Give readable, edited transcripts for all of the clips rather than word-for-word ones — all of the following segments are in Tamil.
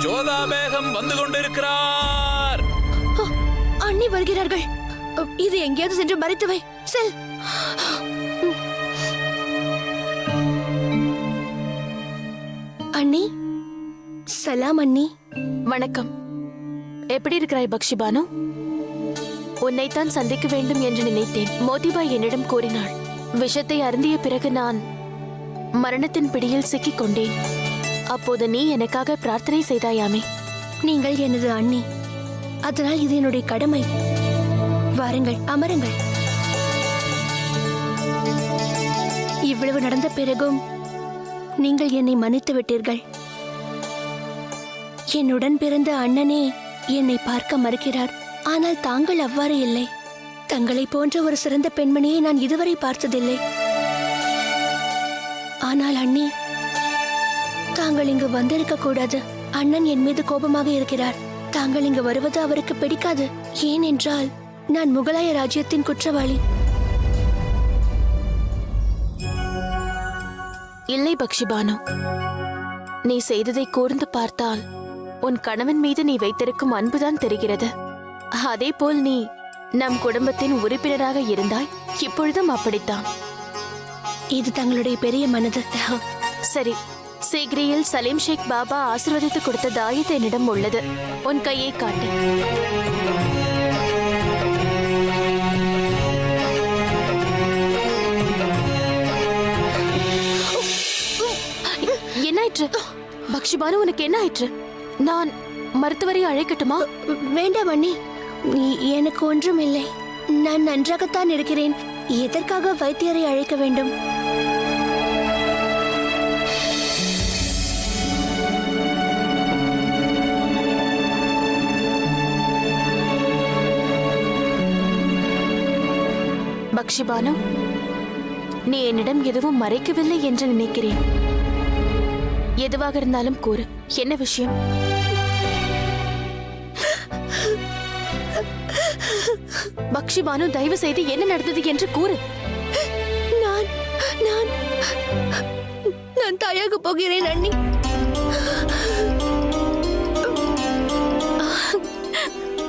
ஜோதா பேகம் வந்து கொண்டிருக்கிறார். அண்ணி வருகிறார்கள். இது எங்கேயாவது சென்று மறைத்து வை. செல். அண்ணி. சலாம் அண்ணி. வணக்கம். எப்படி இருக்கிறாய் பக்ஷி பானு? உன்னைத்தான் சந்திக்க வேண்டும் என்று நினைத்தேன். மோதிபாய் என்னிடம் கூறினாள். விஷத்தை அருந்திய பிறகு நான் மரணத்தின் பிடியில் சிக்கிக் கொண்டேன். அப்போது நீ எனக்காக பிரார்த்தனை செய்தாயாமே. நீங்கள் எனது அண்ணி, அதனால் இது என்னுடைய கடமை. வாருங்கள், அமருங்கள். இவ்வளவு நடந்த பிறகும் நீங்கள் என்னை மன்னித்து விட்டீர்கள். என்னுடன் பிறந்த அண்ணனே என்னை பார்க்க மறுக்கிறார். ஆனால் தாங்கள் அவ்வாறு இல்லை. தங்களை போன்ற ஒரு சிறந்த பெண்மணியை நான் இதுவரை பார்த்ததில்லை. ஆனால் அண்ணி, தாங்கள் இங்கு வந்திருக்க கூடாது. அண்ணன் என் மீது கோபமாக இருக்கிறார். தாங்கள் இங்கு வருவது அவருக்கு பிடிக்காது. ஏனென்றால் நான் முகலாய ராஜ்யத்தின் குற்றவாளி. இல்லை பக்ஷி பானு, நீ செய்ததை கூர்ந்து பார்த்தால் உன் கணவன் மீது நீ வைத்திருக்கும் அன்புதான் தெரிகிறது. அதே போல் நீ நம் குடும்பத்தின் உறுப்பினராக இருந்தாய். இப்பொழுதும் அப்படித்தான். இது தங்களுடைய பெரிய மனது. சரி, சீக்கிரியில் சலீம் ஷேக் பாபா ஆசீர்வதித்து கொடுத்த தாயத்து என்னிடம் உள்ளது. உன் கையை காட்டு. என்னாயிற்று பக்ஷி பானு? உனக்கு என்ன ஆயிற்று? நான் மருத்துவரை அழைக்கட்டுமா? வேண்டாம் அண்ணி, எனக்கு ஒன்றும் இல்லை. நான் நன்றாகத்தான் இருக்கிறேன். எதற்காக வைத்தியரை அழைக்க வேண்டும்? பக்ஷி பானு, நீ என்னிடம் எதுவும் மறைக்கவில்லை என்று நினைக்கிறேன். எதுவாக இருந்தாலும் கூறு. என்ன விஷயம்? பக்ஷி பானு, தயவு செய்து என்ன நடந்தது என்று கூறு. நான் நான் நான் தாயாக போகிறேன் அண்ணி.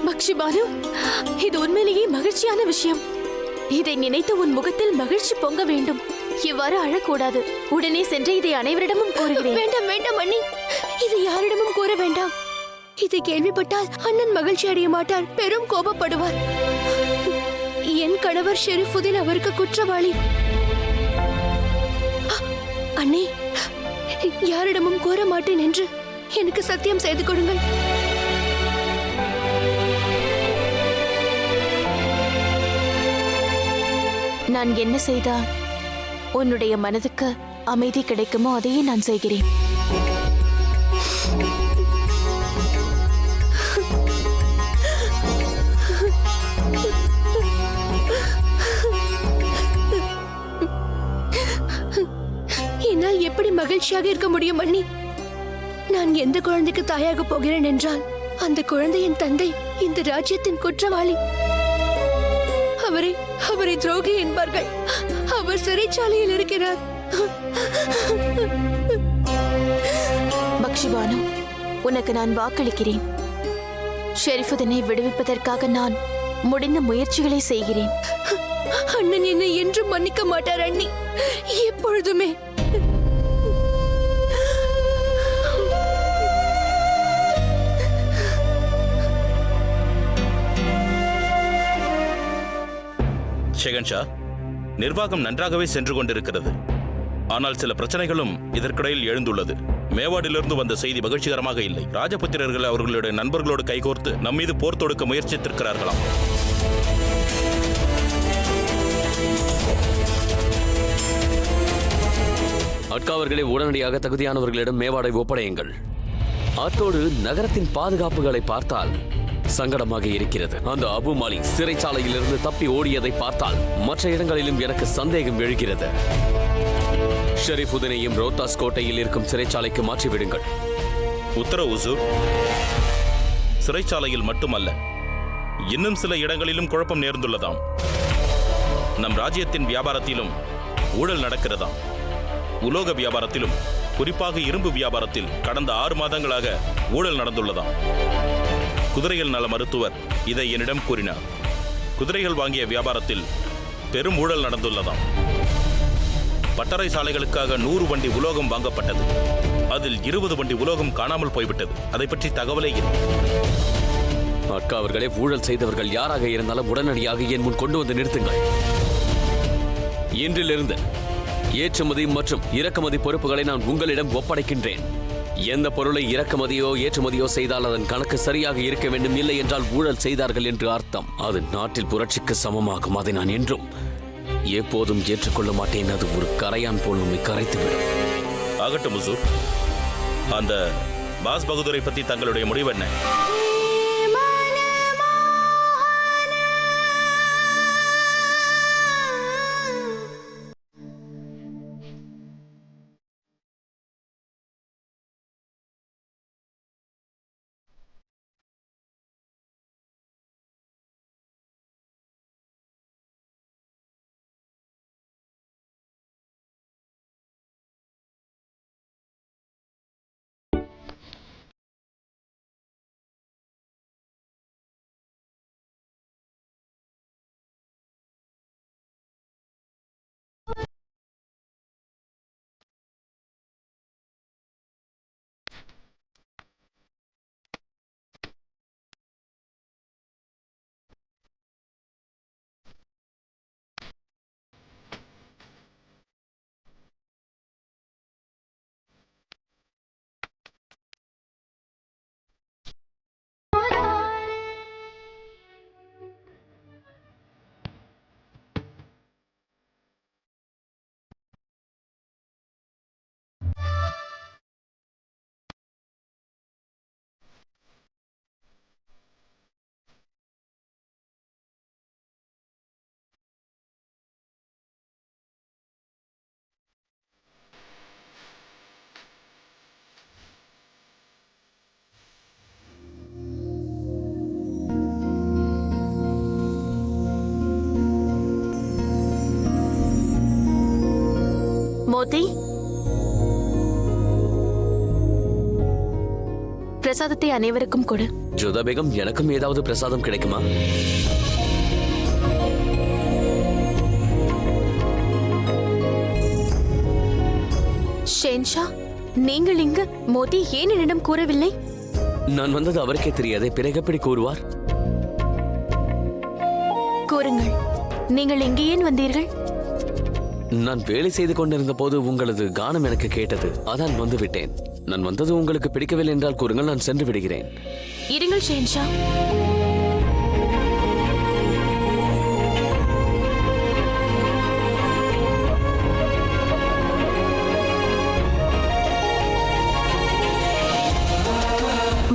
பக்ஷி பானு, இது உண்மையிலேயே மகிழ்ச்சியான விஷயம். இதை நினைத்து உன் முகத்தில் மகிழ்ச்சி பொங்க வேண்டும். இவ்வாறு அழக்கூடாது. உடனே சென்று இதை அனைவரிடமும் கூறுகிறேன். வேண்டாம் வேண்டாம் அண்ணி, இது யாரிடமும் கூற வேண்டாம். இதை கேள்விப்பட்டால் அண்ணன் மகிழ்ச்சி அடைய மாட்டார், பெரும் கோபப்படுவார். என் கணவர் ஷெரீஃபுதீன் அவருக்கு குற்றவாளி. அண்ணே, யாரிடமும் கூற மாட்டேன் என்று எனக்கு சத்தியம் செய்து கொடுங்கள். நான் என்ன செய்தால் உன்னுடைய மனதுக்கு அமைதி கிடைக்குமோ அதையே நான் செய்கிறேன். என்னால் எப்படி மகிழ்ச்சியாக இருக்க முடியும் அண்ணி? நான் எந்த குழந்தைக்கு தாயாக போகிறேன் என்றால் அந்த குழந்தையின் தந்தை இந்த ராஜ்யத்தின் குற்றவாளி. அவரை துரோகி என்பார்கள். அவர் சிறைச்சாலையில் இருக்கிறார். பக்ஷி பானு, உனக்கு நான் வாக்களிக்கிறேன். ஷெரீஃபுதீனை விடுவிப்பதற்காக நான் முடிந்த முயற்சிகளை செய்கிறேன். அண்ணன் என்னை என்றும் மன்னிக்க மாட்டார் அண்ணி, எப்பொழுதுமே. ஷெகன்ஷா, நிர்வாகம் நன்றாகவே சென்று கொண்டிருக்கிறது. ஆனால் சில பிரச்சனைகளும் இதற்கிடையில் எழுந்துள்ளது. மேவாடிலிருந்து வந்த செய்தி மகிழ்ச்சிகரமாக இல்லை. ராஜபுத்திரர்கள் அவர்களுடைய நண்பர்களோடு கைகோர்த்து நம்மீது போர் தொடுக்க முயற்சித்திருக்கிறார்களாம். அட்காவர்களை உடனடியாக தகுதியானவர்களிடம் மேவாடை ஒப்படையுங்கள். அத்தோடு நகரத்தின் பாதுகாப்புகளை பார்த்தால் சங்கடமாக இருக்கிறது. அந்த அபு மாலி சிறைச்சாலையிலிருந்து தப்பி ஓடியதை பார்த்தால் மற்ற இடங்களிலும் எனக்கு சந்தேகம் எழுகிறது. ஷெரீஃபுதீனையும் ரோத்தாஸ் கோட்டையில் இருக்கும் சிறைச்சாலைக்கு மாற்றிவிடுங்கள். உத்தரவு ஹுசூர். சிறைச்சாலையில் மட்டுமல்ல, இன்னும் சில இடங்களிலும் குழப்பம் நேர்ந்துள்ளதாம். நம் ராஜ்யத்தின் வியாபாரத்திலும் ஊழல் நடக்கிறதாம். உலோக வியாபாரத்திலும் குறிப்பாக இரும்பு வியாபாரத்தில் கடந்த 6 மாதங்களாக ஊழல் நடந்துள்ளதாம். குதிரைகள் நல மருத்துவர் இதை என்னிடம் கூறினார். குதிரைகள் வாங்கிய வியாபாரத்தில் பெரும் ஊழல் நடந்துள்ளதாம். பட்டறை சாலைகளுக்காக 100 வண்டி உலோகம் வாங்கப்பட்டது. அதில் 20 வண்டி உலோகம் காணாமல் போய்விட்டது. அதை பற்றி தகவலே இல்லை. அக்கா அவர்களே, ஊழல் செய்தவர்கள் யாராக இருந்தாலும் உடனடியாக என் முன் கொண்டு வந்து நிறுத்துங்கள். இன்றிலிருந்து ஏற்றுமதி மற்றும் இறக்குமதி பொறுப்புகளை நான் உங்களிடம் ஒப்படைக்கின்றேன். எந்த பொருளை இறக்குமதியோ ஏற்றுமதியோ செய்தால் அதன் கணக்கு சரியாக இருக்க வேண்டும். இல்லை என்றால் ஊழல் செய்தார்கள் என்று அர்த்தம். அது நாட்டில் புரட்சிக்கு சமமாகும். அதை நான் என்றும் எப்போதும் ஏற்றுக்கொள்ள மாட்டேன். அது ஒரு கரையான் போல் நம்மை கரைத்துவிடும். ஆகட்டும் முசூர். அந்த பாஸ் பகதூரை பற்றி தங்களுடைய முடிவு என்ன? மோதி, பிரசாதத்தை அனைவருக்கும் கொடு. ஜோதா பேகம், எனக்கும் ஏதாவது பிரசாதம் கிடைக்குமா? ஷேன்ஷா, நீங்கள் இங்கு? மோதி ஏன் என்னிடம் கூறவில்லை? நான் வந்தது அவருக்கே தெரியாதே, பிறகு எப்படி கூறுவார்? கூறுங்கள், நீங்கள் இங்கே ஏன் வந்தீர்கள்? நான் வேலை செய்து கொண்டிருந்த போது உங்களது கானம் எனக்கு கேட்டது. அதான் வந்து விட்டேன். நான் வந்தது உங்களுக்கு பிடிக்கவில்லை என்றால் கூறுங்கள், நான் சென்று விடுகிறேன். இருங்கள் ஷேன்ஷா.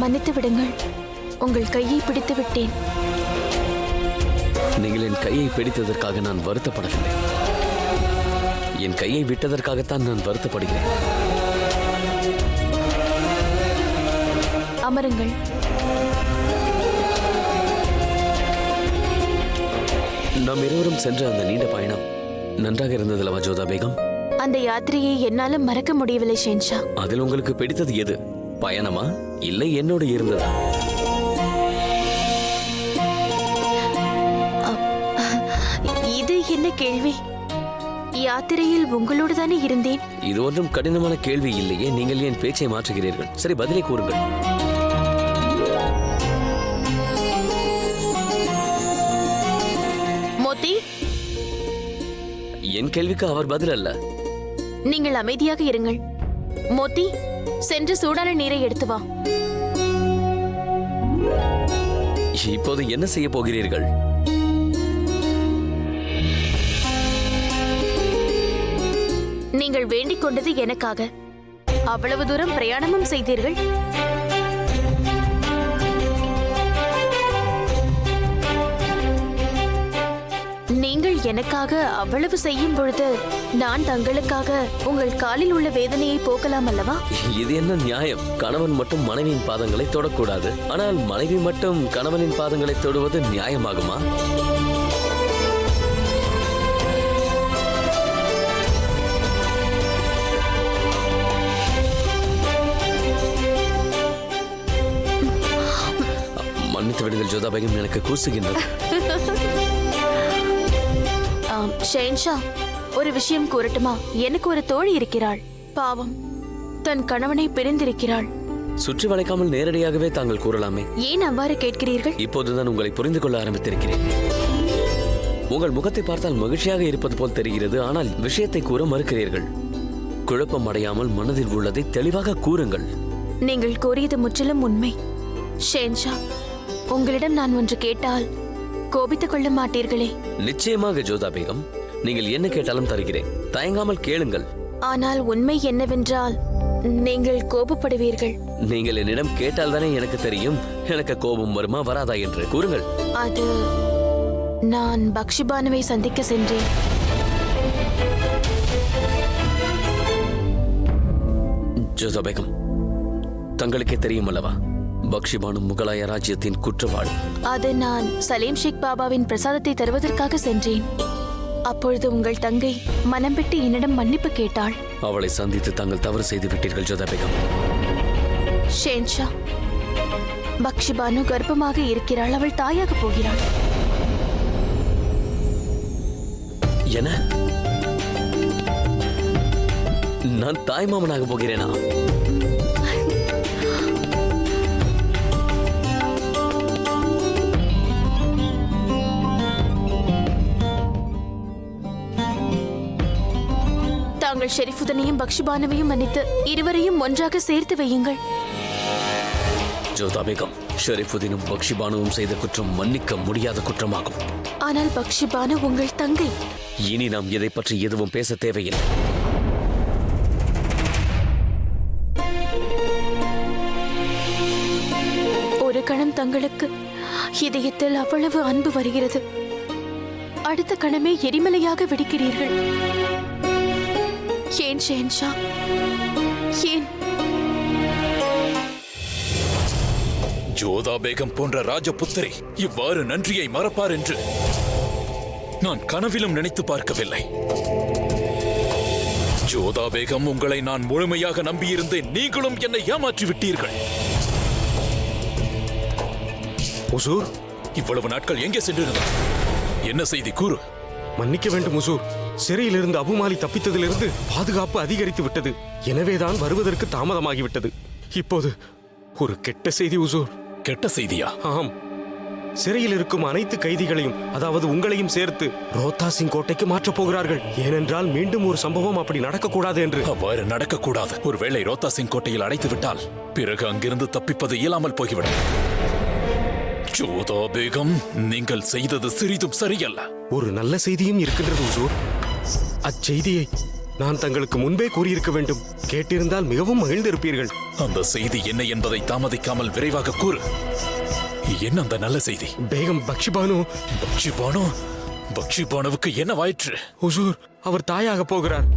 மன்னித்து விடுங்கள், உங்கள் கையை பிடித்து விட்டேன். நீங்கள் என் கையை பிடித்ததற்காக நான் வருத்தப்படவில்லை. என் கையை விட்டதற்காகத்தான் நான் வருத்தப்படுகிறேன். அமருங்கள். நாம் இருவரும் சென்ற அந்த நீண்ட பயணம் நன்றாக இருந்ததல்லவா ஜோதா பேகம்? அந்த யாத்திரையை என்னால மறக்க முடியவில்லை ஷேன்ஷா. அதில் உங்களுக்கு பிடித்தது எது? பயணமா இல்லை என்னோடு இருந்ததா? இது என்ன கேள்வி? யாத்திரையில் உங்களோடு தானே இருந்தேன். இது ஒன்றும் கடினமான கேள்வி இல்லையே. நீங்கள் ஏன் பேச்சை மாற்றுகிறீர்கள்? சரி, பதிலை கூறுங்கள். மோதி, என் கேள்விக்கு அவர் பதில் அல்ல. நீங்கள் அமைதியாக இருங்கள். மோதி, சென்று சூடான நீரை எடுத்து வா. இப்போது என்ன செய்ய போகிறீர்கள்? நீங்கள் வேண்டிக் கொண்டது எனக்காக. அவ்வளவு தூரம் பிரயாணமும் செய்தீர்கள். நீங்கள் எனக்காக அவ்வளவு செய்யும் பொழுது நான் தங்களுக்காக உங்கள் காலில் உள்ள வேதனையை போக்கலாம் அல்லவா? இது என்ன நியாயம்? கணவன் மட்டும் மனைவியின் பாதங்களை தொடக்கூடாது, ஆனால் மனைவி மட்டும் கணவனின் பாதங்களை தொடுவது நியாயமாகுமா? பேசாதீர்கள் ஜோதா பேகம், எனக்கு கூசுகின்றது. ஷெஹன்ஷா, ஒரு விஷயம் கூறட்டுமா? எனக்கு ஒரு தோழி இருக்கிறாள். பாவம், தன் கணவனை பிரிந்திருக்கிறாள். சுற்றி வளைக்காமல் நேரடியாகவே தாங்கள் கூறலாமே. ஏன் அவ்வாறு கேட்கிறீர்கள்? இப்போதுதான் உங்களை புரிந்து கொள்ள ஆரம்பித்திருக்கிறேன். உங்கள் முகத்தை பார்த்தால் மகிழ்ச்சியாக இருப்பது போல் தெரிகிறது, ஆனால் விஷயத்தை கூற மறுக்கிறீர்கள். குழப்பம் அடையாமல் மனதில் உள்ளதை தெளிவாக கூறுங்கள். நீங்கள் கூறியது முற்றிலும் உண்மை. ஷெஹன்ஷா, உங்களிடம் நான் ஒன்று கேட்டால் கோபித்துக் கொள்ள மாட்டீர்களே? நிச்சயமாக ஜோதா பேகம், நீங்கள் என்ன கேட்டாலும் தருகிறேன். தயங்காமல் கேளுங்கள். ஆனால் உண்மை என்னவென்றால் நீங்கள் கோபப்படுவீர்கள். நீங்கள் என்னிடம் கேட்டால் தானே எனக்கு தெரியும் எனக்கு கோபம் வருமா வராதா என்று. கூறுங்கள். அது, நான் பக்ஷிபானுவை சந்திக்க சென்றேன். ஜோதா பேகம், தங்களுக்கே தெரியும் அல்லவா, பக்ஷிபானு முகலாய ராஜ்யத்தின் குற்றவாளி. அது நான் சலீம் ஷேக் பாபாவின் பிரசாதத்தை தருவதற்காக சென்றேன். அப்பொழுது உங்கள் தங்கை மனம் விட்டு என்னிடம் மன்னிப்பு கேட்டாள். அவளை சந்தித்து தாங்கள் தவறு செய்து விட்டீர்கள் ஜோதா பேகம். ஷெஹன்ஷா, பக்ஷிபானு கர்ப்பமாக இருக்கிறாள். அவள் தாயாக போகிறாள். என நான் தாய்மாமனாக போகிறேனா? தாங்கள் ஷெரீஃபுதனையும் பக்ஷிபானுவையும் மன்னித்து இருவரையும் ஒன்றாக சேர்த்து வையுங்கள். ஜோதா பேகம், ஷெரீஃபுதீனும் பக்ஷிபானுவும் செய்த குற்றம் மன்னிக்க முடியாத குற்றமாகும். ஆனால் பக்ஷிபானு உங்கள் தங்கை. இனி நாம் இதை பற்றி எதுவும் பேச தேவையில்லை. ஒரு கணம் தங்களுக்கு இதயத்தில் அவ்வளவு அன்பு வருகிறது, அடுத்த கணமே எரிமலையாக வெடிக்கிறீர்கள். ஏன் ஷெஹன்ஷா, ஏன்? ஜோதா பேகம் போன்ற ராஜபுத்திரி இவ்வாறு நன்றியை மறப்பார் என்று நான் கனவிலும் நினைத்து பார்க்கவில்லை. ஜோதா பேகம், உங்களை நான் முழுமையாக நம்பியிருந்தேன். நீங்களும் என்னை ஏமாற்றி விட்டீர்கள். உசூர், இவ்வளவு நாட்கள் எங்கே சென்றிருந்தார்? என்ன செய்தி கூறு. மன்னிக்க வேண்டும் உசூர். சிறையிலிருந்து அபுமாலி தப்பித்ததிலிருந்து பாதுகாப்பு அதிகரித்து விட்டது. எனவேதான் வருவதற்கு தாமதமாகிவிட்டது. இப்போது ஒரு கெட்ட செய்தி உசூர். கெட்ட செய்தியா? ஆம், சிறையில் இருக்கும் அனைத்து கைதிகளையும், அதாவது உங்களையும் சேர்த்து ரோத்தாசிங் கோட்டைக்கு மாற்றப் போகிறார்கள். ஏனென்றால் மீண்டும் ஒரு சம்பவம் அப்படி நடக்கக்கூடாது என்று. அவ்வாறு நடக்கக்கூடாது. ஒருவேளை ரோத்தா சிங் கோட்டையில் அடைத்து விட்டால் பிறகு அங்கிருந்து தப்பிப்பது இயலாமல் போய்விடும். ஜோதா பேகம், நீங்கள் செய்தது சிறிதும் சரியல்ல. ஒரு நல்ல செய்தியும் இருக்கின்றது உசூர். அச்செய்தியை நான் தங்களுக்கு முன்பே கூறியிருக்க வேண்டும். கேட்டிருந்தால் மிகவும் மகிழ்ந்திருப்பீர்கள். அந்த செய்தி என்ன என்பதை தாமதிக்காமல் விரைவாக கூறு. என்ன அந்த நல்ல செய்தி? பேகம், பக்ஷிபானுவுக்கு என்ன வாயிற்று? உசூர், அவர் தாயாக போகிறார்.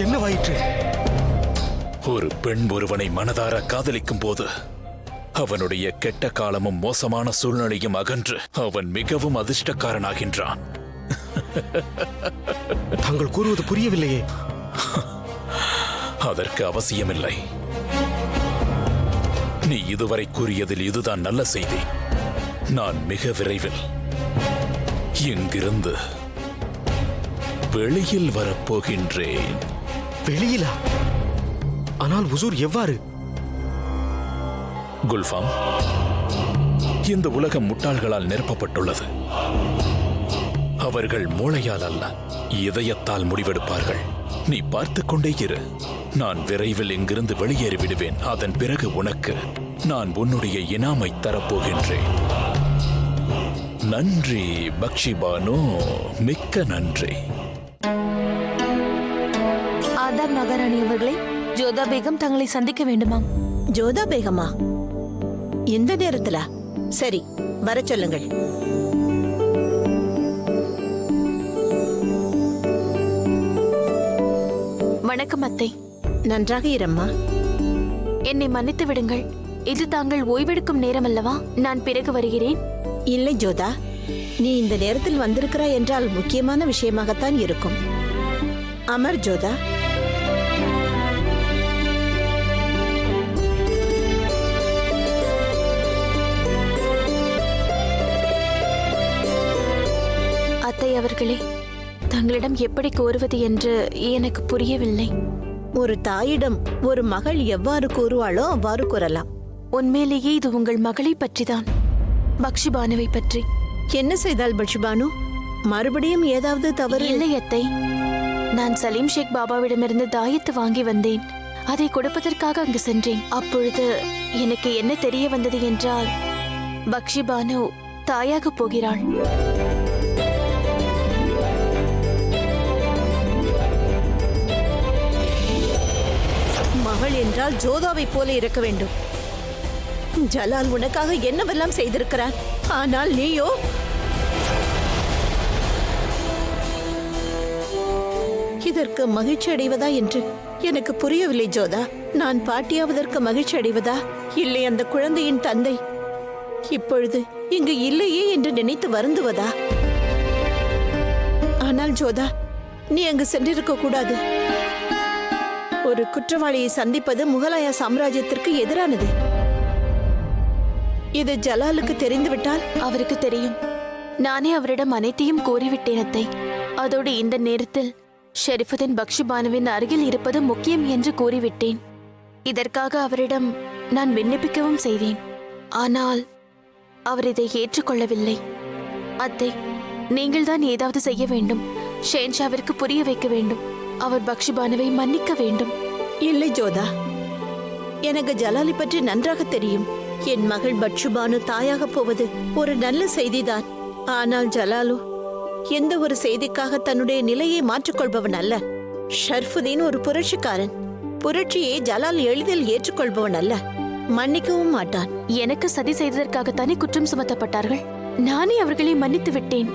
என்ன வாயிற்று? ஒரு பெண் ஒருவனை மனதார காதலிக்கும் போது அவனுடைய கெட்ட காலமும் மோசமான சூழ்நிலையும் அகன்று அவன் மிகவும் அதிர்ஷ்டக்காரனாகின்றான். தாங்கள் கூறுவது புரியவில்லையே. அதற்கு அவசியமில்லை. நீ இதுவரை கூறியதில் இதுதான் நல்ல செய்தி. நான் மிக விரைவில் இங்கிருந்து வெளியில் வரப்போகின்றேன். வெளியிலா? ஆனால் உசூர், எவ்வாறு? குல்ஃபாம், இந்த உலகம் முட்டாள்களால் நிரப்பப்பட்டுள்ளது. அவர்கள் மூளையால் அல்ல, இதயத்தால் முடிவெடுப்பார்கள். நீ பார்த்துக் கொண்டே இரு. நான் விரைவில் இங்கிருந்து வெளியேறி விடுவேன். அதன் பிறகு உனக்கு நான் உன்னுடைய இனாமை தரப்போகின்றேன். நன்றி பக்ஷிபானு, மிக்க நன்றி. ஆதார் மகாராணி அவர்களே, ஜோதா பேகம் தங்களை சந்திக்க வேண்டுமாம். ஜோதா பேகமா? இந்த நேரத்துல? சரி, வர சொல்லுங்கள். வணக்கம் அத்தை. நன்றாக இரம்மா. என்னை மன்னித்து விடுங்கள். இது தாங்கள் ஓய்வெடுக்கும் நேரம் அல்லவா? நான் பிறகு வருகிறேன். இல்லை ஜோதா, நீ இந்த நேரத்தில் வந்திருக்கிறாய் என்றால் முக்கியமான விஷயமாகத்தான் இருக்கும். அமர் ஜோதா. அத்தை அவர்களே, தங்களிடம் எப்படி கோருவது என்று எனக்கு புரியவில்லை. ஒரு தாயிடம் ஒரு மகள் எவ்வாறு கூறுவாளோ அவ்வாறு கூறலாம். உண்மையிலேயே இது உங்கள் மகளை பற்றிதான், பக்ஷிபானுவை பற்றி. என்ன செய்தால் பக்ஷிபானு? மறுபடியும் ஏதாவது தவறு? இல்லை அத்தை, நான் சலீம் ஷேக் பாபாவிடமிருந்து தாயத்து வாங்கி வந்தேன். அதை கொடுப்பதற்காக அங்கு சென்றேன். அப்பொழுது எனக்கு என்ன தெரிய வந்தது என்றால், பக்ஷிபானு தாயாக போகிறாள். மகள் என்றால் ஜோதாவை போல இருக்க வேண்டும். ஜலால் உனக்காக என்னவெல்லாம் செய்திருக்கிறான். ஆனால் நீயோ இதற்கு மகிழ்ச்சி அடைவதா என்று எனக்கு புரியவில்லை ஜோதா. நான் பாட்டியாவதற்கு மகிழ்ச்சி அடைவதா, இல்லை அந்த குழந்தையின் தந்தை இப்பொழுது இங்கு இல்லையே என்று நினைத்து வருந்துவதா? ஆனால் ஜோதா, நீ அங்கு சென்றிருக்க கூடாது. ஒரு குற்றவாளியை சந்திப்பது முகலாய சாம்ராஜ்யத்திற்கு எதிரானது. இது ஜலாலுக்கு தெரிந்துவிட்டால்? அவருக்கு தெரியும். நானே அவரிடம் அனைத்தையும் கூறிவிட்டேன் அத்தை. அதோடு இந்த நேரத்தில் ஷெரீஃபுதீன் பக்ஷிபானுவின் அருகில் இருப்பது முக்கியம் என்று கூறிவிட்டேன். இதற்காக அவரிடம் நான் விண்ணப்பிக்கவும் செய்தேன். ஆனால் அவர் இதை ஏற்றுக்கொள்ளவில்லை. அத்தை, நீங்கள்தான் ஏதாவது செய்ய வேண்டும். ஷேன்ஷாவிற்கு புரிய வைக்க வேண்டும். அவர் பக்ஷிபானுவை மன்னிக்க வேண்டும். இல்லை ஜோதா, எனக்கு ஜலாலை பற்றி நன்றாக தெரியும். என் மகள் பக்ஷிபானு தாயாக போவது ஒரு நல்ல செய்திதான். ஆனால் ஜலாலு எந்த ஒரு செய்திக்காக தன்னுடைய நிலையை மாற்றிக்கொள்பவன் அல்ல. ஷர்ஃபுதீன் ஒரு புரட்சிக்காரன். புரட்சியை ஜலால் எளிதில் ஏற்றுக்கொள்பவன் அல்ல, மன்னிக்கவும் மாட்டான். எனக்கு சதி செய்ததற்காகத்தானே குற்றம் சுமத்தப்பட்டார்கள். நானே அவர்களை மன்னித்து விட்டேன்.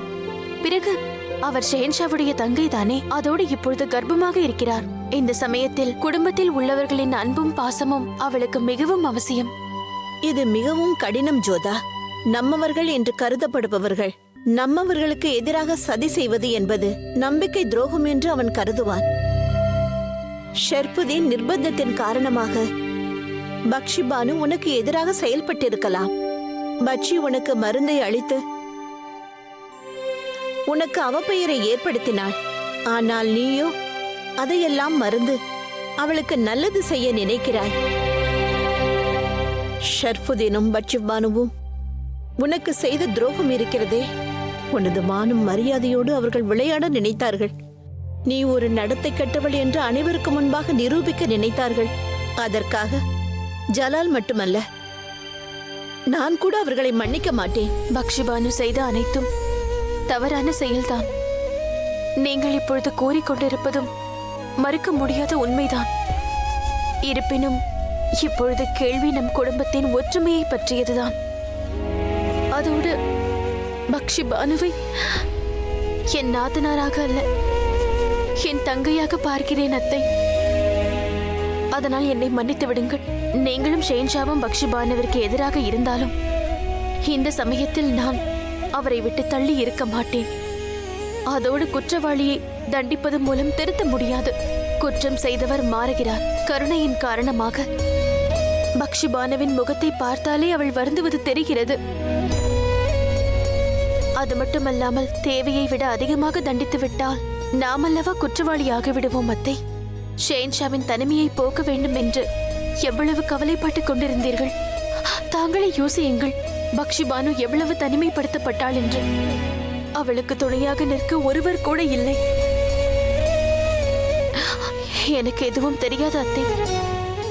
பிறகு அவர் ஷெஹன்ஷாவுடைய தங்கை தானே. அதோடு இப்பொழுது கர்ப்பமாக இருக்கிறார். இந்த சமயத்தில் குடும்பத்தில் உள்ளவர்களின் அன்பும் பாசமும் அவளுக்கு மிகவும் அவசியம். இது மிகவும் கடினம் ஜோதா. நம்மவர்கள் என்று கருதப்படுபவர்கள் நம்மவர்களுக்கு எதிராக சதி செய்வது என்பது நம்பிக்கை துரோகம் என்று அவன் கருதுவான். ஷர்ஃபுதீன் நிர்பந்தத்தின் காரணமாக பக்ஷிபானு உனக்கு எதிராக செயல்பட்டிருக்கலாம். பக்ஷி உனக்கு மருந்தை அளித்து உனக்கு அவப்பெயரை ஏற்படுத்தினாள். ஆனால் நீயோ அதையெல்லாம் மறந்து அவளுக்கு நல்லது செய்ய நினைக்கிறாய். ஷர்ஃபுதீனும் பக்ஷிபானுவும் உனக்கு செய்த துரோகம் இருக்கிறதே. உனது மானும் மரியாதையோடு அவர்கள் விளையாட நினைத்தார்கள். நீ ஒரு நடத்தை கெட்டவள் என்று அனைவருக்கு முன்பாக நிரூபிக்க நினைத்தார்கள். அதற்காக ஜலால் மட்டுமல்ல, நான் கூட அவர்களை மன்னிக்க மாட்டேன். பக்ஷிபானு செய்த அனைத்தும் தவறான செயல்தான். நீங்கள் இப்பொழுது கூறிக்கொண்டிருப்பதும் மறுக்க முடியாத உண்மைதான். இருப்பினும் இப்பொழுது கேள்வி நம் குடும்பத்தின் ஒற்றுமையை பற்றியதுதான். அதோடு பக்ஷிபானுவை என் நாத்தனாராக அல்ல, என் தங்கையாக பார்க்கிறேன் அத்தை. அதனால் என்னை மன்னித்து விடுங்கள். நீங்களும் ஷெஹன்ஷாவும் பக்ஷிபானுவிற்கு எதிராக இருந்தாலும் இந்த சமயத்தில் நான் அவரை விட்டு தள்ளி இருக்க மாட்டேன். அதோடு குற்றவாளியை தண்டிப்பது மூலம் திருத்த முடியாது. குற்றம் செய்தவர் மாறுகிறார். கருணையின் காரணமாக பக்ஷிபானுவின் முகத்தை பார்த்தாலே அவள் வருந்துவது தெரிகிறது. அது மட்டுமல்லாமல் தேவையை விட அதிகமாக தண்டித்து விட்டால் நாமல்லவா குற்றவாளியாக விடுவோம் அத்தை. ஷெஹன்ஷாவின் தனிமையை போக்க வேண்டும் என்று எவ்வளவு கவலைப்பட்டுக் கொண்டிருந்தீர்கள். தாங்களே யோசியுங்கள், பக்ஷிபானு எவ்வளவு தனிமைப்படுத்தப்பட்டாள் என்று. அவளுக்கு துணையாக நிற்க ஒருவர் கூட இல்லை. எனக்கு எதுவும் தெரியாது அத்தை.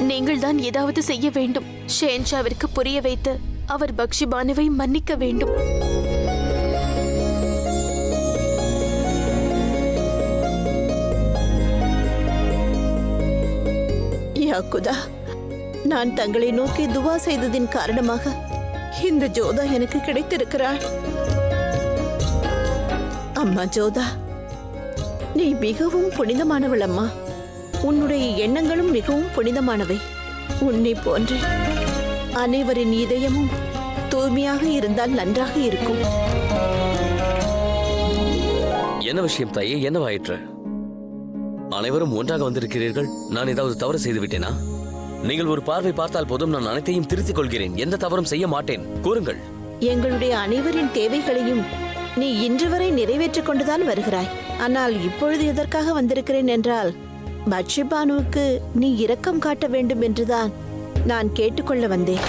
நீங்கள் தான் ஏதாவது செய்ய வேண்டும். ஷெஹன்ஷாவிற்கு புரிய வைத்து அவர் பக்ஷிபானுவை மன்னிக்க வேண்டும். யாக்குதா, நான் தங்களை நோக்கி துவா செய்ததின் காரணமாக இந்த ஜோதா எனக்கு கிடைத்திருக்கிறாள். அம்மா ஜோதா, நீ மிகவும் புனிதமானவள் அம்மா. உன்னுடைய எண்ணங்களும் மிகவும் புனிதமானவை. உன்னை போன்று அனைவரின் இதயமும் தூய்மையாக இருந்தால் நன்றாக இருக்கும். என்ன விஷயம் தாயே, என்னவாயிற்று? அனைவரும் ஒன்றாக வந்திருக்கிறீர்கள். நான் ஏதாவது தவறு செய்து விட்டேனா? நீங்கள் ஒரு பார்வை பார்த்தால் போதும், நான் அனைத்தையும் திருத்திக் கொள்கிறேன். எந்த தவறும் செய்ய மாட்டேன். கூறுங்கள். எங்களுடைய அனைவரின் தேவைகளையும் நீ இன்று வரை நிறைவேற்றிக் கொண்டுதான் வருகிறாய். ஆனால் இப்பொழுது எதற்காக வந்திருக்கிறேன் என்றால், பட்சிபானுவுக்கு நீ இரக்கம் காட்ட வேண்டும் என்றுதான் நான் கேட்டுக்கொள்ள வந்தேன்.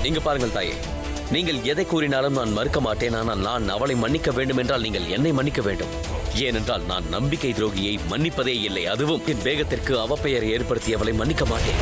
இங்கு பாருங்கள் தாயே, நீங்கள் எதை கூறினாலும் நான் மறுக்க மாட்டேன். ஆனால் நான் அவளை மன்னிக்க வேண்டும் என்றால் நீங்கள் என்னை மன்னிக்க வேண்டும். ஏனென்றால் நான் நம்பிக்கை துரோகியை மன்னிப்பதே இல்லை. அதுவும் என் வேகத்திற்கு அவப்பெயர் ஏற்படுத்தியவளை மன்னிக்க மாட்டேன்.